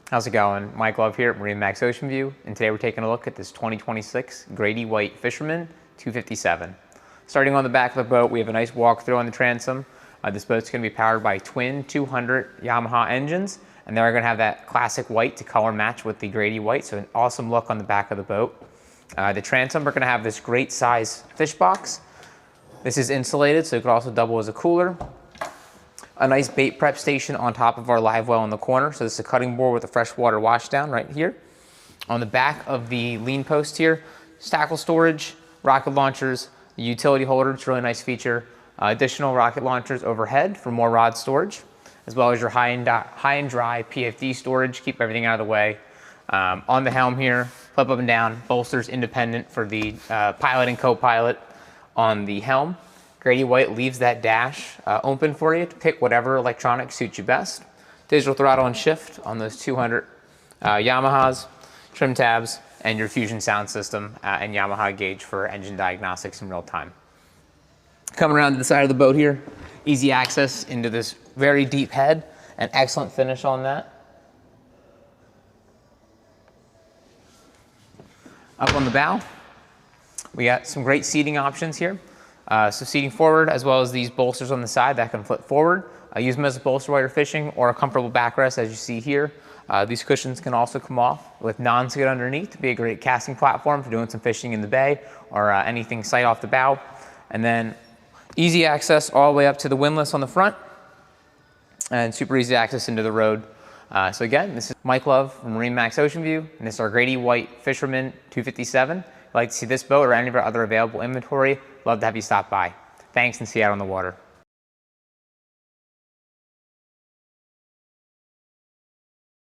How's it going? Mike Love here at MarineMax Ocean View, and today we're taking a look at this 2026 Grady-White Fisherman 257. Starting on the back of the boat, we have a nice walkthrough on the transom. This boat's going to be powered by twin 200 Yamaha engines, and they're going to have that classic white to color match with the Grady-White, so an awesome look on the back of the boat. The transom, we're going to have this great size fish box. This is insulated, so it could also double as a cooler. A nice bait prep station on top of our live well in the corner. So this is a cutting board with a freshwater washdown right here. On the back of the lean post here, tackle storage, rocket launchers, the utility holder, it's a really nice feature. Additional rocket launchers overhead for more rod storage, as well as your high and dry PFD storage, keep everything out of the way. On the helm here, flip up and down, bolsters independent for the pilot and co-pilot on the helm. Grady-White leaves that dash open for you to pick whatever electronic suits you best. Digital throttle and shift on those 200 Yamahas, trim tabs, and your Fusion sound system and Yamaha gauge for engine diagnostics in real time. Coming around to the side of the boat here, easy access into this very deep head, and excellent finish on that. Up on the bow, we got some great seating options here. So seating forward, as well as these bolsters on the side that can flip forward. Use them as a bolster while you're fishing, or a comfortable backrest as you see here. These cushions can also come off with non-skid underneath to be a great casting platform for doing some fishing in the bay or anything sight off the bow. And then easy access all the way up to the windlass on the front, and super easy access into the road. So again, this is Mike Love from MarineMax Ocean View, and this is our Grady-White Fisherman 257. If you'd like to see this boat or any of our other available inventory, love to have you stop by. Thanks, and see you out on the water.